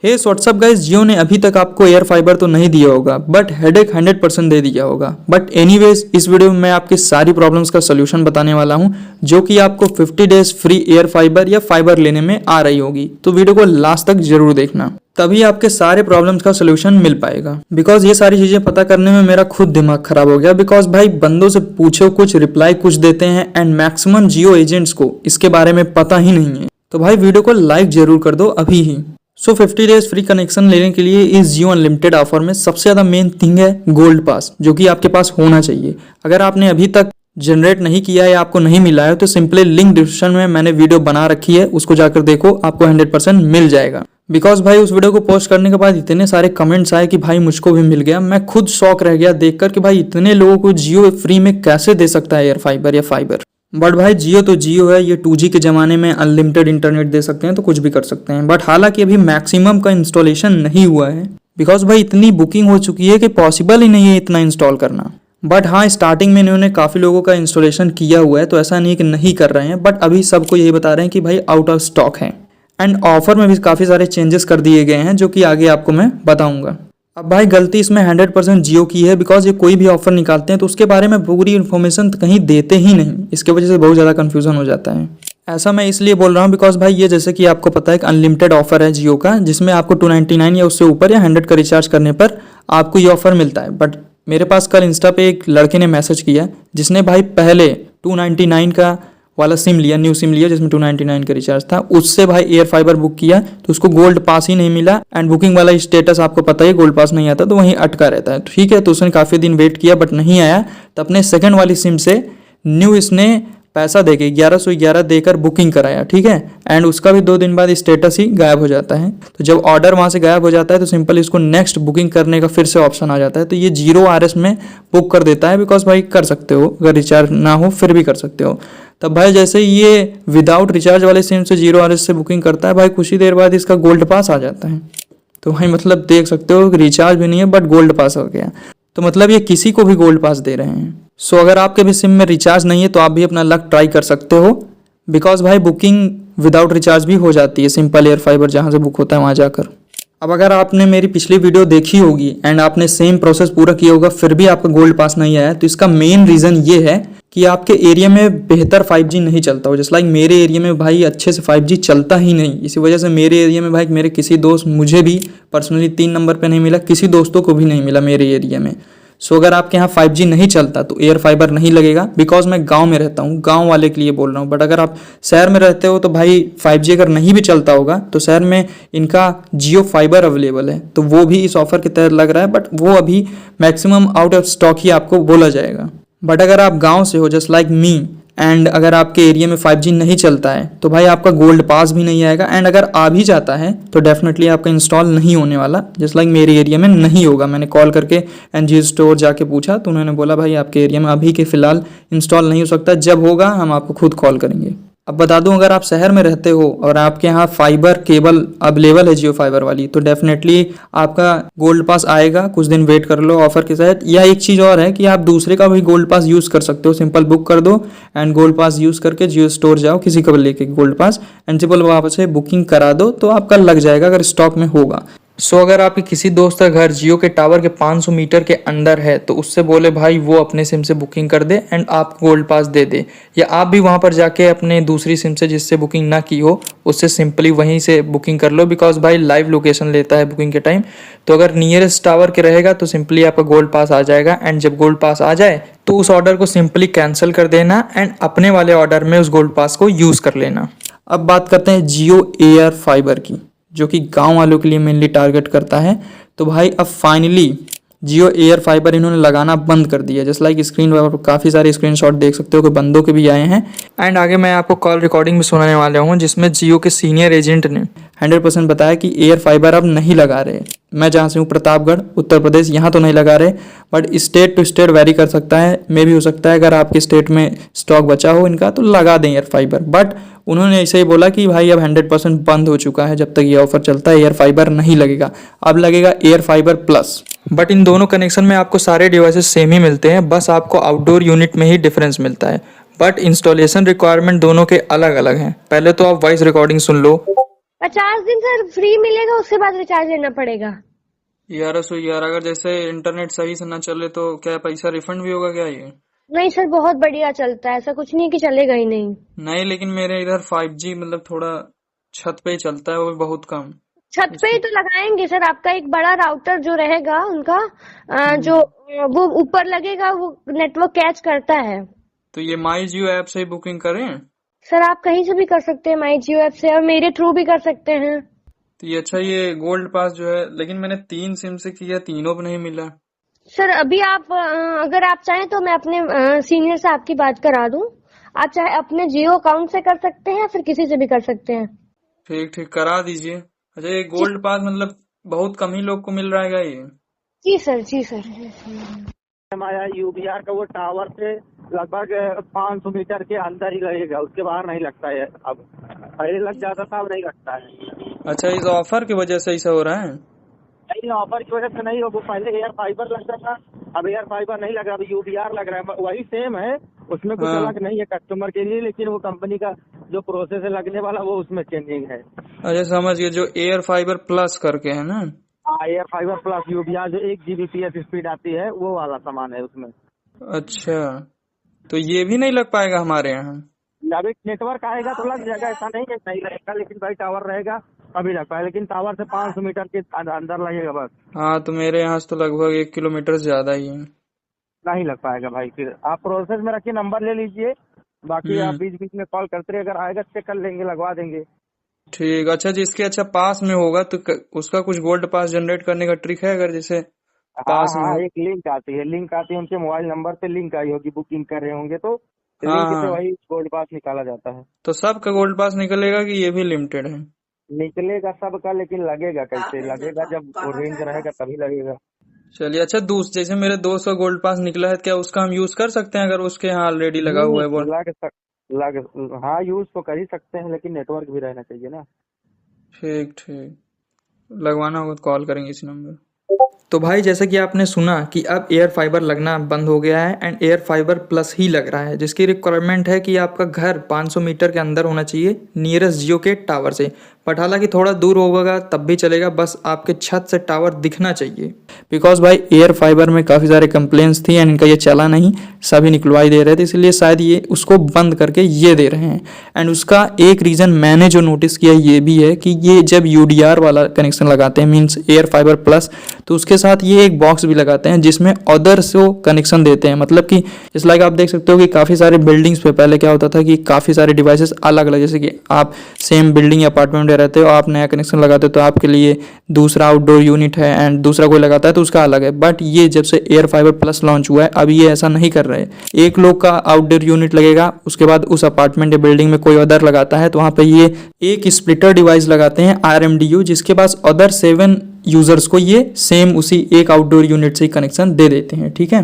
हे WhatsApp guys, जियो ने अभी तक आपको एयर फाइबर तो नहीं दिया होगा बट हेडेक 100% दे दिया होगा। बट एनीवेज, इस वीडियो में मैं आपकी सारी प्रॉब्लम्स का सोल्यूशन बताने वाला हूं जो कि आपको 50 डेज फ्री एयर फाइबर या फाइबर लेने में आ रही होगी। तो वीडियो को लास्ट तक जरूर देखना, तभी आपके सारे प्रॉब्लम्स का सोल्यूशन मिल पाएगा। बिकॉज ये सारी चीजें पता करने में मेरा खुद दिमाग खराब हो गया। बिकॉज भाई बंदों से पूछो कुछ, रिप्लाई कुछ देते हैं एंड मैक्सिमम जियो एजेंट्स को इसके बारे में पता ही नहीं है। तो भाई वीडियो को लाइक जरूर कर दो अभी ही। 50 डेज फ्री कनेक्शन लेने के लिए इस जियो अनलिमिटेड ऑफर में सबसे ज्यादा मेन थिंग है गोल्ड पास, जो कि आपके पास होना चाहिए। अगर आपने अभी तक जनरेट नहीं किया है या आपको नहीं मिला है तो सिंपली लिंक डिस्क्रिप्शन में मैंने वीडियो बना रखी है, उसको जाकर देखो, आपको 100% मिल जाएगा। बिकॉज भाई उस वीडियो को पोस्ट करने के बाद इतने सारे कमेंट्स आए कि भाई मुझको भी मिल गया। मैं खुद शॉक रह गया देखकर कि भाई इतने लोगों को जियो फ्री में कैसे दे सकता है एयर फाइबर या फाइबर। बट भाई जियो तो जियो है, ये 2G के ज़माने में अनलिमिटेड इंटरनेट दे सकते हैं तो कुछ भी कर सकते हैं। बट हालांकि अभी मैक्सिमम का इंस्टॉलेशन नहीं हुआ है बिकॉज भाई इतनी बुकिंग हो चुकी है कि पॉसिबल ही नहीं है इतना इंस्टॉल करना। बट हाँ, स्टार्टिंग में इन्होंने काफ़ी लोगों का इंस्टॉलेशन किया हुआ है, तो ऐसा नहीं कि नहीं कर रहे हैं। बट अभी सबको यही बता रहे हैं कि भाई आउट ऑफ स्टॉक है। एंड ऑफर में भी काफ़ी सारे चेंजेस कर दिए गए हैं जो कि आगे आपको मैं बताऊंगा। अब भाई गलती इसमें 100% जियो की है बिकॉज ये कोई भी ऑफर निकालते हैं तो उसके बारे में पूरी इन्फॉर्मेशन कहीं देते ही नहीं। इसके वजह से बहुत ज़्यादा कन्फ्यूजन हो जाता है। ऐसा मैं इसलिए बोल रहा हूँ बिकॉज भाई ये जैसे कि आपको पता है कि अनलिमिटेड ऑफर है जियो का, जिसमें आपको 299 या उससे ऊपर या 100 का रिचार्ज करने पर आपको ये ऑफर मिलता है। बट मेरे पास कल इंस्टा पे एक लड़के ने मैसेज किया जिसने भाई पहले 299 का वाला सिम लिया, न्यू सिम लिया जिसमें 299 का रिचार्ज था, उससे भाई एयर फाइबर बुक किया तो उसको गोल्ड पास ही नहीं मिला। एंड बुकिंग वाला स्टेटस आपको पता ही, गोल्ड पास नहीं आता तो वहीं अटका रहता है। ठीक है, तो उसने काफ़ी दिन वेट किया बट नहीं आया, तो अपने सेकंड वाली सिम से न्यू इसने पैसा देके 1111 देकर बुकिंग कराया। ठीक है, एंड उसका भी 2 दिन बाद स्टेटस ही गायब हो जाता है। तो जब ऑर्डर वहाँ से गायब हो जाता है तो सिंपल इसको नेक्स्ट बुकिंग करने का फिर से ऑप्शन आ जाता है। तो ये 0 RS में बुक कर देता है बिकॉज भाई कर सकते हो, अगर रिचार्ज ना हो फिर भी कर सकते हो। तब भाई जैसे ये विदाउट रिचार्ज वाले सिम से 0 RS से बुकिंग करता है, भाई कुछ ही देर बाद इसका गोल्ड पास आ जाता है। तो भाई मतलब देख सकते हो रिचार्ज भी नहीं है बट गोल्ड पास हो गया। तो मतलब ये किसी को भी गोल्ड पास दे रहे हैं। सो अगर आपके भी सिम में रिचार्ज नहीं है तो आप भी अपना लक ट्राई कर सकते हो बिकॉज भाई बुकिंग विदाउट रिचार्ज भी हो जाती है सिंपल एयर फाइबर जहाँ से बुक होता है वहाँ जाकर। अब अगर आपने मेरी पिछली वीडियो देखी होगी एंड आपने सेम प्रोसेस पूरा किया होगा फिर भी आपका गोल्ड पास नहीं आया, तो इसका मेन रीज़न ये है कि आपके एरिया में बेहतर 5G नहीं चलता हो। जैसे लाइक मेरे एरिया में भाई अच्छे से 5G चलता ही नहीं। इसी वजह से मेरे एरिया में भाई मेरे किसी दोस्त, मुझे भी पर्सनली 3 नंबर पे नहीं मिला, किसी दोस्तों को भी नहीं मिला मेरे एरिया में। सो अगर आपके यहाँ 5G नहीं चलता तो एयर फाइबर नहीं लगेगा। बिकॉज मैं गांव में रहता हूँ, गांव वाले के लिए बोल रहा हूँ। बट अगर आप शहर में रहते हो तो भाई 5G अगर नहीं भी चलता होगा तो शहर में इनका जियो फाइबर अवेलेबल है, तो वो भी इस ऑफर के तहत लग रहा है। बट वो अभी मैक्सिमम आउट ऑफ स्टॉक ही आपको बोला जाएगा। बट अगर आप गाँव से हो जस्ट लाइक मी एंड अगर आपके एरिया में 5G नहीं चलता है तो भाई आपका गोल्ड पास भी नहीं आएगा। एंड अगर आ भी जाता है तो डेफिनेटली आपका इंस्टॉल नहीं होने वाला, जस्ट लाइक मेरे एरिया में नहीं होगा। मैंने कॉल करके एनजीओ स्टोर जाके पूछा तो उन्होंने बोला भाई आपके एरिया में अभी के फिलहाल इंस्टॉल नहीं हो सकता, जब होगा हम आपको खुद कॉल करेंगे। अब बता दूं, अगर आप शहर में रहते हो और आपके यहाँ फाइबर केबल अवेलेबल है जियो फाइबर वाली, तो डेफिनेटली आपका गोल्ड पास आएगा। कुछ दिन वेट कर लो ऑफर के तहत। या एक चीज़ और है कि आप दूसरे का भी गोल्ड पास यूज़ कर सकते हो। सिंपल बुक कर दो एंड गोल्ड पास यूज़ करके जियो स्टोर जाओ, किसी का भी लेके गोल्ड पास एंड सिंपल वहाँ से बुकिंग करा दो तो आपका लग जाएगा अगर स्टॉक में होगा। सो अगर आपके किसी दोस्त का घर जियो के टावर के 500 मीटर के अंदर है तो उससे बोले भाई वो अपने सिम से बुकिंग कर दे एंड आप गोल्ड पास दे दे। या आप भी वहाँ पर जाके अपने दूसरी सिम से जिससे बुकिंग ना की हो उससे सिंपली वहीं से बुकिंग कर लो। बिकॉज भाई लाइव लोकेशन लेता है बुकिंग के टाइम। तो अगर नियरेस्ट टावर के रहेगा तो सिंपली आपका गोल्ड पास आ जाएगा। एंड जब गोल्ड पास आ जाए तो उस ऑर्डर को सिंपली कैंसिल कर देना एंड अपने वाले ऑर्डर में उस गोल्ड पास को यूज़ कर लेना। अब बात करते हैं जियो एयर फाइबर की, जो कि गांव वालों के लिए मेनली टारगेट करता है। तो भाई अब फाइनली जियो एयर फाइबर इन्होंने लगाना बंद कर दिया। जस्ट लाइक स्क्रीन पर काफ़ी सारे स्क्रीनशॉट देख सकते हो कि बंदों के भी आए हैं। एंड आगे मैं आपको कॉल रिकॉर्डिंग भी सुनाने वाला हूँ जिसमें जियो के सीनियर एजेंट ने 100% बताया कि एयर फाइबर अब नहीं लगा रहे। मैं जहाँ से हूँ प्रतापगढ़ उत्तर प्रदेश, यहाँ तो नहीं लगा रहे but state to state vary कर सकता है। मे भी हो सकता है अगर आपके स्टेट में स्टॉक बचा हो इनका तो लगा दें एयर फाइबर। बट उन्होंने ऐसे ही बोला कि भाई अब 100% बंद हो चुका है, जब तक ये ऑफर चलता है एयर फाइबर नहीं लगेगा, अब लगेगा air fibre plus. But in दोनों कनेक्शन में आपको सारे डिवाइसेस सेम ही मिलते हैं, बस आपको आउटडोर यूनिट में ही डिफरेंस मिलता है। बट इंस्टॉलेशन रिक्वायरमेंट दोनों के अलग अलग हैं। पहले तो आप वॉइस रिकॉर्डिंग सुन लो। 50 दिन सर फ्री मिलेगा, उसके बाद रिचार्ज लेना पड़ेगा। 1111। अगर जैसे इंटरनेट सही से ना चले तो क्या पैसा रिफंड भी होगा क्या ये? नहीं सर, बहुत बढ़िया चलता है, ऐसा कुछ नहीं है कि चलेगा ही नहीं। नहीं, लेकिन मेरे इधर 5G मतलब थोड़ा छत पे ही चलता है, वो भी बहुत कम। छत पे ही इसलिए तो लगाएंगे सर, आपका एक बड़ा राउटर जो रहेगा उनका जो वो ऊपर लगेगा, वो नेटवर्क कैच करता है। तो ये माई जियो ऐप से ही बुकिंग करें? सर आप कहीं से भी कर सकते हैं, माई जियो ऐप से, और मेरे थ्रू भी कर सकते हैं। तो ये अच्छा, ये गोल्ड पास जो है, लेकिन मैंने 3 सिम से किया, तीनों पे नहीं मिला। सर अभी आप अगर आप चाहें तो मैं अपने सीनियर से आपकी बात करा दूं। आप चाहे अपने जियो अकाउंट से कर सकते हैं या फिर किसी से भी कर सकते हैं। ठीक ठीक, करा दीजिए। अच्छा, ये जी गोल्ड पास मतलब बहुत कम ही लोग को मिल रहा है क्या ये? जी सर, जी सर। हमारा यूबीआर का वो टावर से लगभग 500 मीटर के अंदर ही लगेगा, उसके बाहर नहीं लगता है। अब पहले लग जाता था, अब नहीं लगता है। अच्छा, इस ऑफर की वजह से ऐसा हो रहा है? नहीं, ऑफर की वजह से नहीं हो, वो पहले एयर फाइबर लगता था, अब एयर फाइबर नहीं लग रहा, अब यूबीआर लग रहा है। वही सेम है, उसमें कुछ हाँ। अलग नहीं है कस्टमर के लिए, लेकिन वो कंपनी का जो प्रोसेस है लगने वाला वो उसमें चेंजिंग है। अच्छा, समझ गए, जो एयर फाइबर प्लस करके है ना? एयर फाइबर प्लस यूबीआर जो 1 Gbps स्पीड आती है, वो वाला सामान है उसमें। अच्छा, तो ये भी नहीं लग पाएगा हमारे यहाँ? जब एक नेटवर्क आएगा तो लग जाएगा, ऐसा नहीं है नहीं लगेगा, लेकिन भाई टावर रहेगा तभी लग पाएगा, लेकिन टावर से 500 मीटर के अंदर लगेगा बस। हाँ, तो मेरे यहाँ से तो लगभग 1 किलोमीटर से ज्यादा ही है। नहीं लग पाएगा भाई, फिर आप प्रोसेस में रखिए, नंबर ले लीजिए, बाकी आप बीच बीच में कॉल करते रहिए, अगर आएगा चेक कर लेंगे, लगवा देंगे। ठीक। अच्छा, जिसके अच्छा पास में होगा तो उसका कुछ गोल्ड पास जनरेट करने का ट्रिक है, अगर जैसे हाँ पास में हाँ, हो? एक लिंक आती है, उनके मोबाइल नंबर पे लिंक आई होगी, बुकिंग कर रहे होंगे तो हाँ लिंक से हाँ, वही गोल्ड पास निकाला जाता है। तो सबका गोल्ड पास निकलेगा कि ये भी लिमिटेड है? निकलेगा सबका, लेकिन लगेगा कैसे लगेगा, जब वो रेंज रहेगा तभी लगेगा। चलिए। अच्छा, जैसे मेरे दोस्त का गोल्ड पास निकला है, क्या उसका हम यूज कर सकते हैं अगर उसके यहाँ ऑलरेडी लगा हुआ है वो? हाँ, यूज तो कर ही सकते हैं, लेकिन नेटवर्क भी रहना चाहिए ना। ठीक ठीक, लगवाना होगा तो कॉल करेंगे इसी नंबर। तो भाई, जैसे कि आपने सुना कि अब एयर फाइबर लगना बंद हो गया है एंड एयर फाइबर प्लस ही लग रहा है, जिसकी रिक्वायरमेंट है कि आपका घर 500 मीटर के अंदर होना चाहिए नियरेस्ट जियो के टावर से। बट हालांकि थोड़ा दूर होगा तब भी चलेगा, बस आपके छत से टावर दिखना चाहिए। बिकॉज भाई, एयर फाइबर में काफ़ी सारे कंप्लेंट्स थी एंड इनका ये चला नहीं, सभी निकलवाई दे रहे थे, इसलिए शायद ये उसको बंद करके ये दे रहे हैं। एंड उसका एक रीज़न मैंने जो नोटिस किया ये भी है कि ये जब यूडीआर वाला कनेक्शन लगाते हैं, मीन्स एयर फाइबर प्लस, तो उसके साथ ये एक बॉक्स भी लगाते हैं जिसमें अदर्स को कनेक्शन देते हैं। मतलब कि इस लाइक आप देख सकते हो कि काफ़ी सारे बिल्डिंग्स पे पहले क्या होता था कि काफ़ी सारे डिवाइसेस अलग अलग, जैसे कि आप सेम बिल्डिंग या अपार्टमेंट में रहते हो, आप नया कनेक्शन लगाते हो तो आपके लिए दूसरा आउटडोर यूनिट है एंड दूसरा कोई लगाता है तो उसका अलग है। बट ये जब से एयर फाइबर प्लस लॉन्च हुआ है, अब ये ऐसा नहीं कर रहे। एक लोग का आउटडोर यूनिट लगेगा, उसके बाद उस अपार्टमेंट या बिल्डिंग में कोई अदर लगाता है तो वहाँ पे ये एक स्प्लिटर डिवाइस लगाते हैं RMDU, जिसके पास अदर 7 यूजर्स को ये सेम उसी एक आउटडोर यूनिट से ही कनेक्शन दे देते हैं। ठीक है,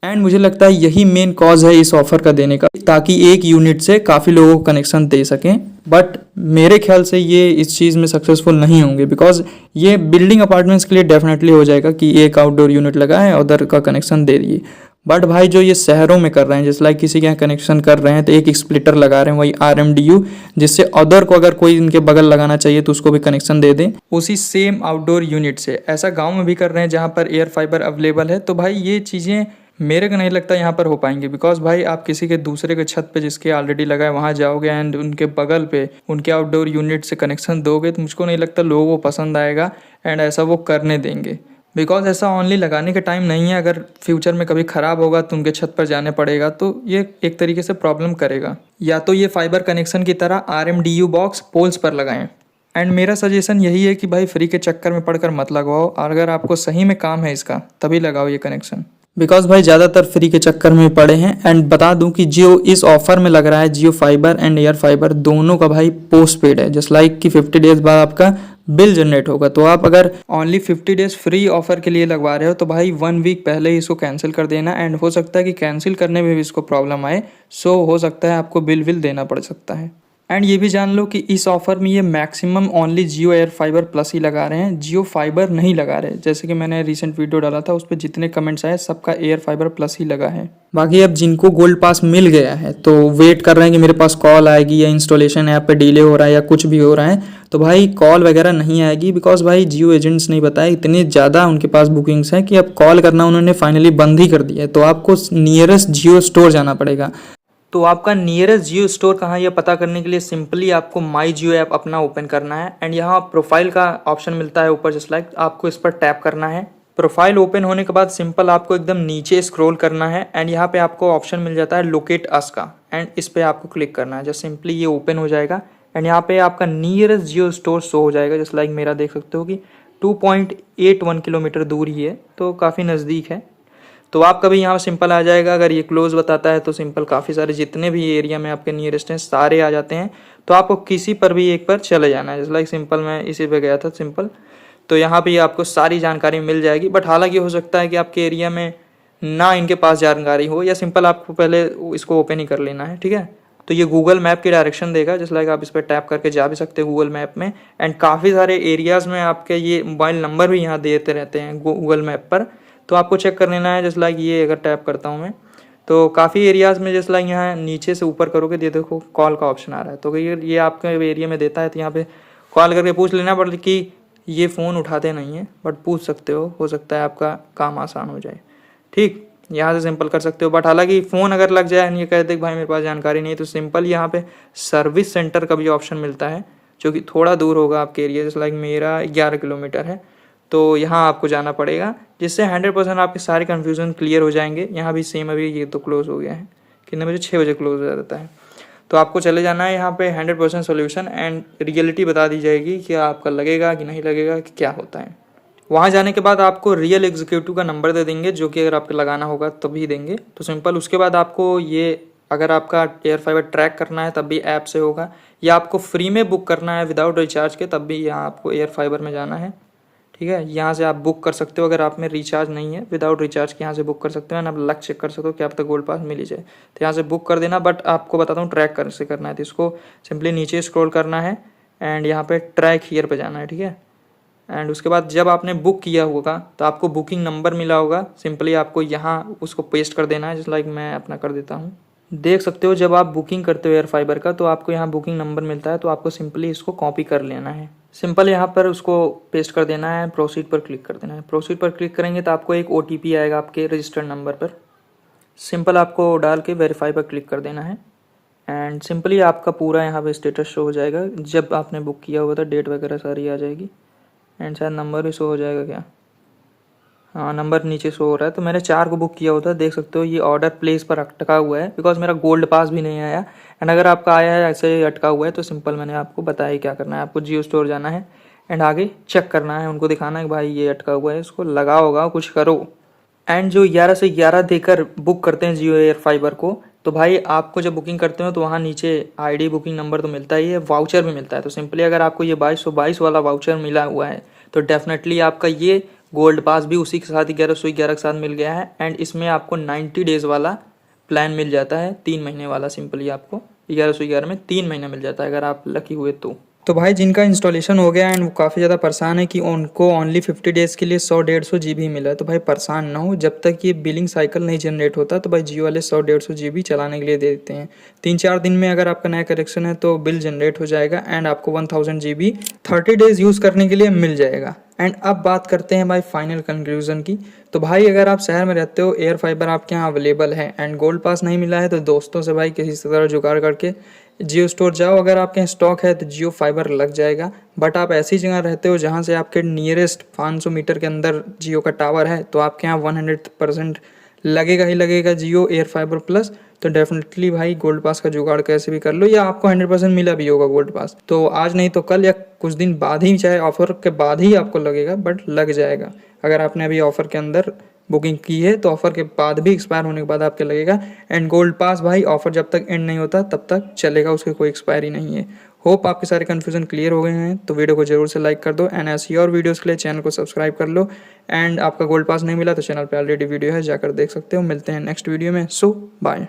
एंड मुझे लगता है यही मेन कॉज है इस ऑफर का देने का, ताकि एक यूनिट से काफ़ी लोगों को कनेक्शन दे सकें। बट मेरे ख्याल से ये इस चीज़ में सक्सेसफुल नहीं होंगे, बिकॉज ये बिल्डिंग अपार्टमेंट्स के लिए डेफिनेटली हो जाएगा कि एक आउटडोर यूनिट लगा है, अदर का कनेक्शन दे दिए। बट भाई, जो ये शहरों में कर रहे हैं, जैसे लाइक किसी के यहाँ कनेक्शन कर रहे हैं तो एक स्प्लिटर लगा रहे हैं वही RMDU, जिससे अदर को अगर कोई इनके बगल लगाना चाहिए तो उसको भी कनेक्शन दे दें उसी सेम आउटडोर यूनिट से। ऐसा गाँव में भी कर रहे हैं जहाँ पर एयर फाइबर अवेलेबल है। तो भाई, ये चीज़ें मेरे को नहीं लगता यहाँ पर हो पाएंगे, बिकॉज भाई आप किसी के दूसरे के छत पे जिसके ऑलरेडी लगा है वहाँ जाओगे एंड उनके बगल पे उनके आउटडोर यूनिट से कनेक्शन दोगे तो मुझको नहीं लगता लोगों को पसंद आएगा एंड ऐसा वो करने देंगे। बिकॉज ऐसा ओनली लगाने का टाइम नहीं है, अगर फ्यूचर में कभी ख़राब होगा तो उनके छत पर जाने पड़ेगा तो ये एक तरीके से प्रॉब्लम करेगा। या तो ये फाइबर कनेक्शन की तरह RMDU बॉक्स पोल्स पर लगाएं। एंड मेरा सजेशन यही है कि भाई, फ्री के चक्कर में पड़कर मत लगवाओ, और अगर आपको सही में काम है इसका तभी लगाओ ये कनेक्शन। बिकॉज भाई, ज़्यादातर फ्री के चक्कर में पड़े हैं। एंड बता दूं कि जियो इस ऑफर में लग रहा है, जियो फाइबर एंड एयर फाइबर दोनों का भाई पोस्ट पेड है, जस्ट लाइक कि 50 डेज बाद आपका बिल जनरेट होगा। तो आप अगर ओनली 50 डेज फ्री ऑफर के लिए लगवा रहे हो तो भाई 1 वीक पहले ही इसको कैंसिल कर देना। एंड हो सकता है कि कैंसिल करने में भी इसको प्रॉब्लम आए, सो हो सकता है आपको बिल देना पड़ सकता है। एंड ये भी जान लो कि इस ऑफर में ये मैक्सिमम ओनली जियो एयर फाइबर प्लस ही लगा रहे हैं, जियो फाइबर नहीं लगा रहे। जैसे कि मैंने रिसेंट वीडियो डाला था, उस पर जितने कमेंट्स आए सबका एयर फाइबर प्लस ही लगा है। बाकी अब जिनको गोल्ड पास मिल गया है तो वेट कर रहे हैं कि मेरे पास कॉल आएगी या इंस्टॉलेशन ऐप पे डिले हो रहा है या कुछ भी हो रहा है, तो भाई कॉल वगैरह नहीं आएगी, बिकॉज भाई जियो एजेंट्स नहीं बताया, इतने ज़्यादा उनके पास बुकिंग्स हैं कि अब कॉल करना उन्होंने फाइनली बंद ही कर दिया है। तो आपको नियरेस्ट जियो स्टोर जाना पड़ेगा। तो आपका नियरेस्ट जियो स्टोर कहाँ है ये पता करने के लिए सिंपली आपको माई जियो ऐप अपना ओपन करना है एंड यहाँ प्रोफाइल का ऑप्शन मिलता है ऊपर जस्ट लाइक, आपको इस पर टैप करना है। प्रोफाइल ओपन होने के बाद सिंपल आपको एकदम नीचे स्क्रॉल करना है एंड यहाँ पे आपको ऑप्शन मिल जाता है लोकेट अस का, एंड इस पर आपको क्लिक करना है। जस्ट सिंपली ये ओपन हो जाएगा एंड यहाँ पे आपका नियरेस्ट जियो स्टोर शो हो जाएगा। जस्ट लाइक मेरा देख सकते हो कि 2.81 किलोमीटर दूर ही है, तो काफ़ी नज़दीक है। तो आपका भी यहाँ सिंपल आ जाएगा। अगर ये क्लोज बताता है तो सिंपल काफ़ी सारे जितने भी एरिया में आपके नियरेस्ट हैं सारे आ जाते हैं। तो आपको किसी पर भी एक पर चले जाना है। जस्ट लाइक सिंपल मैं इसी पे गया था सिंपल, तो यहाँ पे आपको सारी जानकारी मिल जाएगी। बट हालांकि हो सकता है कि आपके एरिया में ना इनके पास जानकारी हो, या सिंपल आपको पहले इसको ओपन ही कर लेना है, ठीक है। तो ये गूगल मैप की डायरेक्शन देगा, जस्ट लाइक आप इस पर टैप करके जा भी सकते हो गूगल मैप में। एंड काफ़ी सारे एरियाज़ में आपके ये मोबाइल नंबर भी यहाँ देते रहते हैं गूगल मैप पर, तो आपको चेक कर लेना है। जस्ट लाइक ये अगर टैप करता हूँ मैं तो काफ़ी एरियाज़ में जस्ट लाइक यहाँ नीचे से ऊपर करोगे ये देखो कॉल का ऑप्शन आ रहा है। तो ये आपके एरिया में देता है, तो यहाँ पे कॉल करके पूछ लेना। बट कि ये फ़ोन उठाते नहीं है, बट पूछ सकते हो सकता है आपका काम आसान हो जाए, ठीक। यहाँ से सिंपल कर सकते हो। बट हालांकि फ़ोन अगर लग जाए ये कहते कि भाई मेरे पास जानकारी नहीं है, तो सिंपल यहाँ पे सर्विस सेंटर का भी ऑप्शन मिलता है जो कि थोड़ा दूर होगा आपके एरिया। जैसे लाइक मेरा 11 किलोमीटर है, तो यहाँ आपको जाना पड़ेगा, जिससे 100% आपके सारे कन्फ्यूज़न क्लियर हो जाएंगे। यहाँ भी सेम, अभी ये तो क्लोज़ हो गया है, कितने बजे 6 बजे क्लोज हो जाता है। तो आपको चले जाना है यहाँ पे 100% सोल्यूशन एंड रियलिटी बता दी जाएगी कि आपका लगेगा कि नहीं लगेगा, कि क्या होता है। वहाँ जाने के बाद आपको रियल एग्जीक्यूटिव का नंबर दे देंगे, जो कि अगर आपको लगाना होगा तभी देंगे। तो सिंपल उसके बाद आपको ये अगर आपका एयर फाइबर ट्रैक करना है तब भी ऐप से होगा, या आपको फ्री में बुक करना है विदाउट रिचार्ज के, तब भी यहाँ आपको एयर फाइबर में जाना है, ठीक है। यहाँ से आप बुक कर सकते हो, अगर आप में रिचार्ज नहीं है विदाउट रिचार्ज के यहाँ से बुक कर सकते हो एंड आप लक चेक कर सकते हो कि आप तक गोल्ड पास मिल ही जाए। तो यहाँ से बुक कर देना। बट आपको बताता हूँ ट्रैक कैसे करना है। तो इसको सिंपली नीचे स्क्रॉल करना है एंड यहाँ पे ट्रैक हियर पे जाना है, ठीक है। एंड उसके बाद जब आपने बुक किया होगा तो आपको बुकिंग नंबर मिला होगा, सिंपली आपको यहाँ उसको पेस्ट कर देना है। जस्ट लाइक मैं अपना कर देता हूँ। देख सकते हो जब आप बुकिंग करते हो एयर फाइबर का तो आपको यहाँ बुकिंग नंबर मिलता है, तो आपको सिंपली इसको कॉपी कर लेना है। सिंपल यहाँ पर उसको पेस्ट कर देना है, प्रोसीड पर क्लिक कर देना है। प्रोसीड पर क्लिक करेंगे तो आपको एक OTP आएगा आपके रजिस्टर्ड नंबर पर, सिंपल आपको डाल के वेरीफाई पर क्लिक कर देना है एंड सिंपली आपका पूरा यहाँ पे स्टेटस शो हो जाएगा। जब आपने बुक किया हुआ था डेट वगैरह सारी आ जाएगी एंड शायद नंबर भी शो हो जाएगा क्या, हाँ नंबर नीचे शो हो रहा है। तो मैंने 4 को बुक किया होता है, देख सकते हो ये ऑर्डर प्लेस पर अटका हुआ है बिकॉज मेरा गोल्ड पास भी नहीं आया। एंड अगर आपका आया है ऐसे ही अटका हुआ है तो सिंपल मैंने आपको बताया क्या करना है। आपको जियो स्टोर जाना है एंड आगे चेक करना है, उनको दिखाना है कि भाई ये अटका हुआ है, इसको लगाओ होगा कुछ करो। एंड जो 11 से 11 देकर बुक करते हैं जियो एयर फाइबर को, तो भाई आपको जब बुकिंग करते हो तो वहाँ नीचे ID बुकिंग नंबर तो मिलता ही है, वाउचर भी मिलता है। तो सिंपली अगर आपको ये 2222 वाला वाउचर मिला हुआ है तो डेफिनेटली आपका ये गोल्ड पास भी उसी के साथ 1111 के साथ मिल गया है। एंड इसमें आपको 90 डेज़ वाला प्लान मिल जाता है, 3 महीने वाला। सिंपली आपको 1111 में 3 महीना मिल जाता है अगर आप लकी हुए तो भाई जिनका इंस्टॉलेशन हो गया एंड वो काफ़ी ज़्यादा परेशान है कि उनको ओनली 50 डेज़ के लिए 100-150 GB मिला है, तो भाई परेशान ना हो। जब तक ये बिलिंग साइकिल नहीं जनरेट होता तो भाई जियो वाले 100-150 GB चलाने के लिए दे देते हैं। 3-4 दिन में अगर आपका नया कनेक्शन है तो बिल जनरेट हो जाएगा एंड आपको 1000 GB 30 डेज़ यूज़ करने के लिए मिल जाएगा। एंड अब बात करते हैं भाई फाइनल कंक्लूजन की। तो भाई अगर आप शहर में रहते हो, एयर फाइबर आपके यहाँ अवेलेबल है एंड गोल्ड पास नहीं मिला है, तो दोस्तों से भाई किसी तरह जुगाड़ करके जियो स्टोर जाओ। अगर आपके यहाँ स्टॉक है तो जियो फाइबर लग जाएगा। बट आप ऐसी जगह रहते हो जहाँ से आपके नियरेस्ट 500 मीटर के अंदर जियो का टावर है, तो आपके यहाँ 100% लगेगा ही लगेगा जियो एयर फाइबर प्लस। तो डेफिनेटली भाई गोल्ड पास का जुगाड़ कैसे भी कर लो, या आपको 100% मिला भी होगा गोल्ड पास, तो आज नहीं तो कल या कुछ दिन बाद ही, चाहे ऑफर के बाद ही आपको लगेगा, बट लग जाएगा। अगर आपने अभी ऑफर के अंदर बुकिंग की है तो ऑफर के बाद भी एक्सपायर होने के बाद आपके लगेगा। एंड गोल्ड पास भाई ऑफर जब तक एंड नहीं होता तब तक चलेगा, उसकी कोई एक्सपायरी नहीं है। होप आपके सारे कन्फ्यूजन क्लियर हो गए हैं, तो वीडियो को जरूर से लाइक कर दो एंड ऐसी और वीडियोस के लिए चैनल को सब्सक्राइब कर लो। एंड आपका गोल्ड पास नहीं मिला तो चैनल पे ऑलरेडी वीडियो है, जाकर देख सकते हो। मिलते हैं नेक्स्ट वीडियो में, सो बाय।